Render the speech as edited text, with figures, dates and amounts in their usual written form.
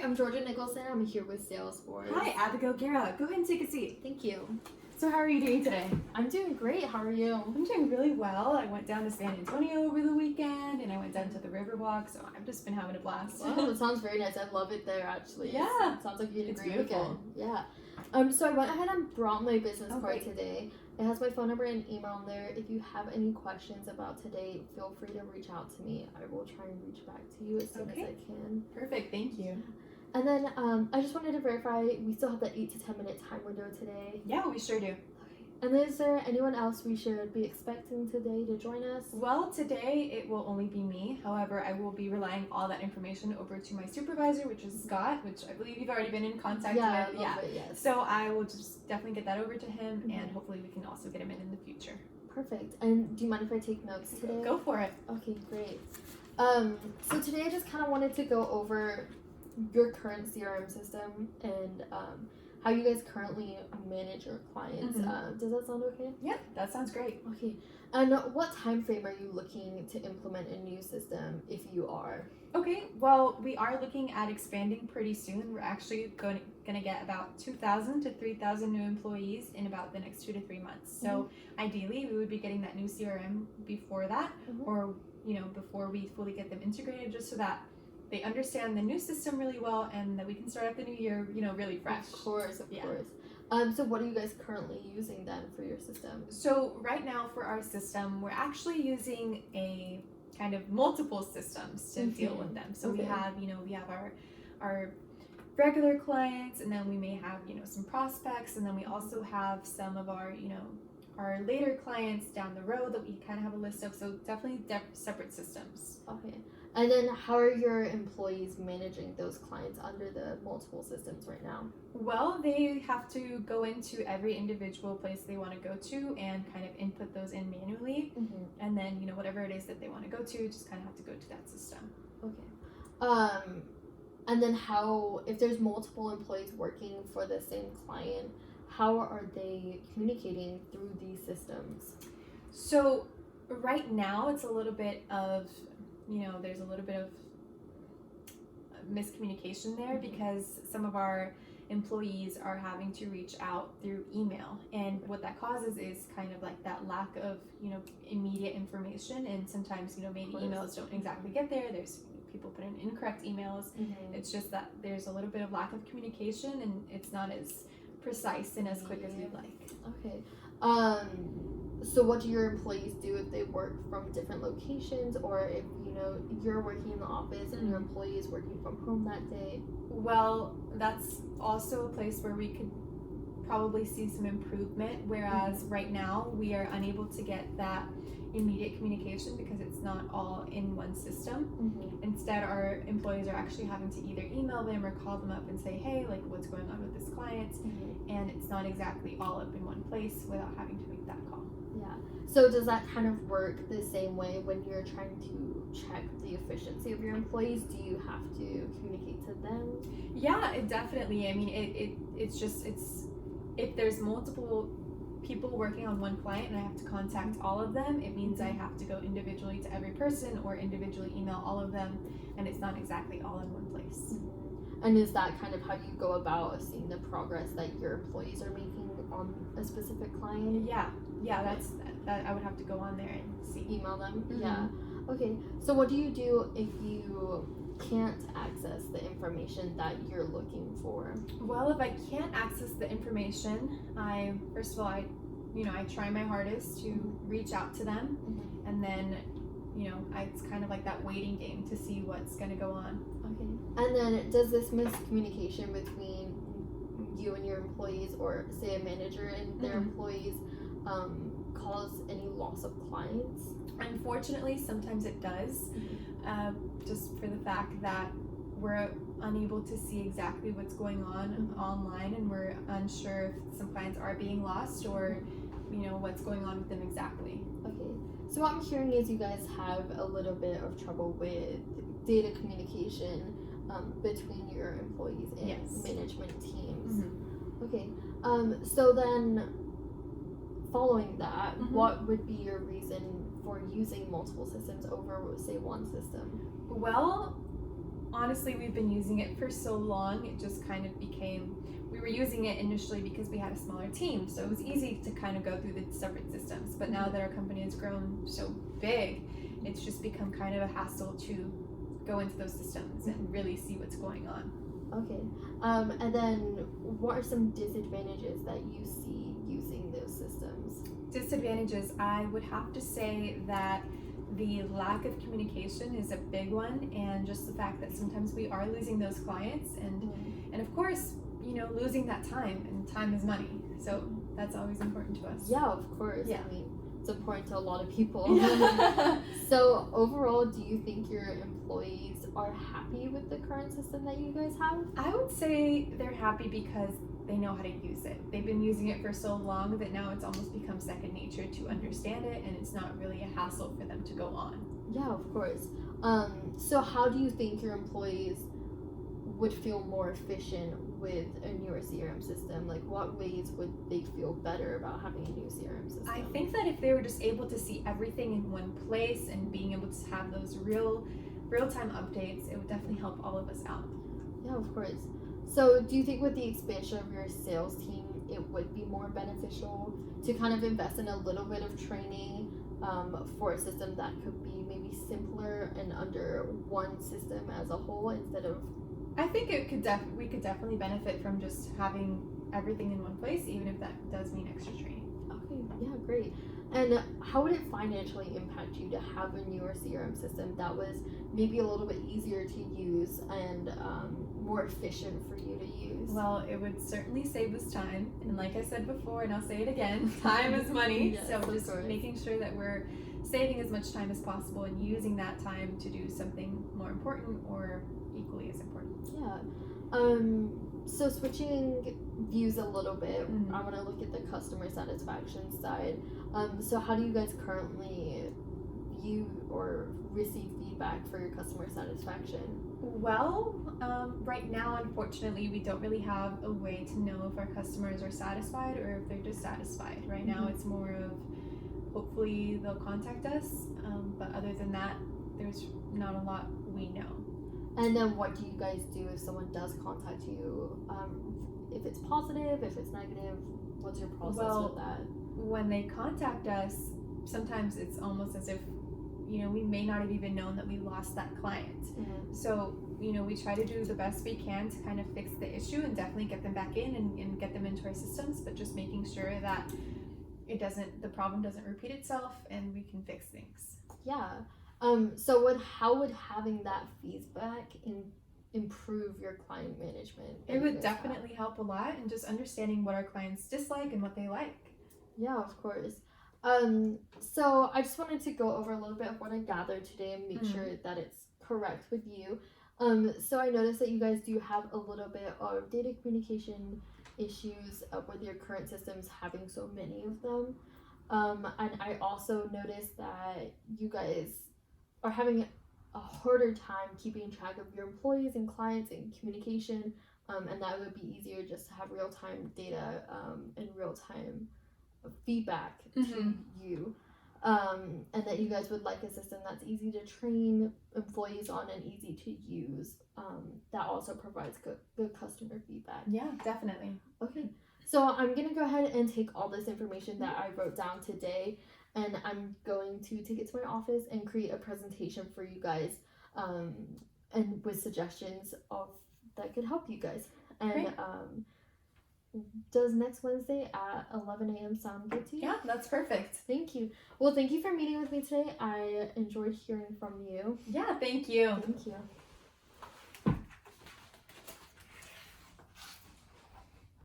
I'm Georgia Nicholson. I'm here with Salesforce. Hi, Abigail Guerra. Go ahead and take a seat. Thank you. So how are you doing today? I'm doing great. How are you? I'm doing really well. I went down to San Antonio over the weekend, and I went down to the Riverwalk, so I've just been having a blast. Wow, that sounds very nice. I love it there, actually. Yeah. It sounds like you had a It's great beautiful. weekend. Yeah. So I went ahead and brought my business card great. today. It has my phone number and email on there. If you have any questions about today, feel free to reach out to me. I will try and reach back to you as soon as I can. Perfect. Thank you. And then I just wanted to verify, we still have the 8 to 10 minute time window today. Yeah, we sure do. And is there anyone else we should be expecting today to join us? Well, today it will only be me. However, I will be relaying all that information over to my supervisor, which is Scott, which I believe you've already been in contact with. A little bit, yes. So I will just definitely get that over to him, and hopefully we can also get him in the future. Perfect. And do you mind if I take notes today? Go for it. Okay, great. So today I just kind of wanted to go over your current CRM system and how you guys currently manage your clients. Does that sound okay? Yeah, that sounds great. Okay. And what time frame are you looking to implement a new system, if you are? Okay, well, we are looking at expanding pretty soon. We're actually going to get about 2,000 to 3,000 new employees in about the next 2 to 3 months. So ideally, we would be getting that new CRM before that, or before we fully get them integrated, just so that they understand the new system really well, and that we can start out the new year, really fresh. Of course. So what are you guys currently using then for your system? So right now for our system, we're actually using a kind of multiple systems to deal with them. So we have, we have our regular clients, and then we may have, some prospects, and then we also have some of our, our later clients down the road that we kind of have a list of. So definitely separate systems. Okay. And then how are your employees managing those clients under the multiple systems right now? Well, they have to go into every individual place they want to go to and kind of input those in manually. And then, whatever it is that they want to go to, just kind of have to go to that system. Okay. And then if there's multiple employees working for the same client, how are they communicating through these systems? So right now it's a little bit of, there's a little bit of miscommunication there because some of our employees are having to reach out through email, and what that causes is kind of like that lack of immediate information, and sometimes maybe emails don't exactly get there. There's people put in incorrect emails. It's just that there's a little bit of lack of communication, and it's not as precise and as quick as we'd like. Okay. So what do your employees do if they work from different locations, or if you're working in the office and your employee is working from home that day? Well, that's also a place where we could probably see some improvement, whereas right now we are unable to get that immediate communication because it's not all in one system. Instead, our employees are actually having to either email them or call them up and say, hey, like, what's going on with this client? And it's not exactly all up in one place without having to make that call. Yeah. So does that kind of work the same way when you're trying to check the efficiency of your employees? Do you have to communicate to them? Yeah, it definitely. I mean, it's if there's multiple people working on one client and I have to contact all of them, it means I have to go individually to every person or individually email all of them, and it's not exactly all in one place. And is that kind of how you go about seeing the progress that your employees are making on a specific client? Yeah, that's that. I would have to go on there and see. Email them? Yeah. Okay, so what do you do if you can't access the information that you're looking for? Well, if I can't access the information, I try my hardest to reach out to them, and then it's kind of like that waiting game to see what's going to go on. Okay. And then does this miscommunication between you and your employees, or say a manager and their employees, cause any loss of clients? Unfortunately, sometimes it does, just for the fact that we're unable to see exactly what's going on online, and we're unsure if some clients are being lost or what's going on with them exactly. Okay, so what I'm hearing is you guys have a little bit of trouble with data communication between your employees and management teams. Okay, so then following that, what would be your reason for using multiple systems over, say, one system? Well, honestly, we've been using it for so long, it just kind of became, we were using it initially because we had a smaller team, so it was easy to kind of go through the separate systems. But now that our company has grown so big, it's just become kind of a hassle to go into those systems and really see what's going on. Okay. And then what are some disadvantages that you see using those systems? Disadvantages, I would have to say that the lack of communication is a big one, and just the fact that sometimes we are losing those clients, and of course, you know, losing that time, and time is money, so that's always important to us. Yeah, of course. Yeah. I mean, it's important to a lot of people. Yeah. So overall, do you think your employees are happy with the current system that you guys have? I would say they're happy because they know how to use it. They've been using it for so long that now it's almost become second nature to understand it, and it's not really a hassle for them to go on. Yeah, of course. So how do you think your employees would feel more efficient with a newer CRM system? Like, what ways would they feel better about having a new CRM system? I think that if they were just able to see everything in one place and being able to have those real-time updates, it would definitely help all of us out. Yeah, of course. So do you think with the expansion of your sales team, it would be more beneficial to kind of invest in a little bit of training for a system that could be maybe simpler and under one system as a whole instead of... I think we could definitely benefit from just having everything in one place, even if that does mean extra training. Okay, yeah, great. And how would it financially impact you to have a newer CRM system that was maybe a little bit easier to use and more efficient for you to use? Well, it would certainly save us time, and like I said before, and I'll say it again, time is money. Yes, so of just course. making sure that we're saving as much time as possible and using that time to do something more important or equally as important. Yeah. So switching views a little bit, I want to look at the customer satisfaction side. So how do you guys currently view or receive feedback for your customer satisfaction? Well, right now, unfortunately, we don't really have a way to know if our customers are satisfied or if they're dissatisfied. Right now, it's more of hopefully they'll contact us, but other than that, there's not a lot we know. And then what do you guys do if someone does contact you? If it's positive, if it's negative, what's your process with that? When they contact us, sometimes it's almost as if, you know, we may not have even known that we lost that client. So, you know, we try to do the best we can to kind of fix the issue and definitely get them back in and get them into our systems, but just making sure that the problem doesn't repeat itself and we can fix things. Yeah. So how would having that feedback improve your client management? It would definitely help a lot, and just understanding what our clients dislike and what they like. Yeah, of course. So I just wanted to go over a little bit of what I gathered today and make sure that it's correct with you. So I noticed that you guys do have a little bit of data communication issues with your current systems, having so many of them. And I also noticed that you guys are having a harder time keeping track of your employees and clients and communication, and that would be easier just to have real-time data and real-time feedback to you, and that you guys would like a system that's easy to train employees on and easy to use, that also provides good customer feedback. Yeah, definitely. Okay, so I'm gonna go ahead and take all this information that I wrote down today, and I'm going to take it to my office and create a presentation for you guys, and with suggestions that could help you guys. And does next Wednesday at 11 a.m. sound good to you? Yeah, that's perfect. Thank you. Well, thank you for meeting with me today. I enjoyed hearing from you. Yeah, thank you. Thank you.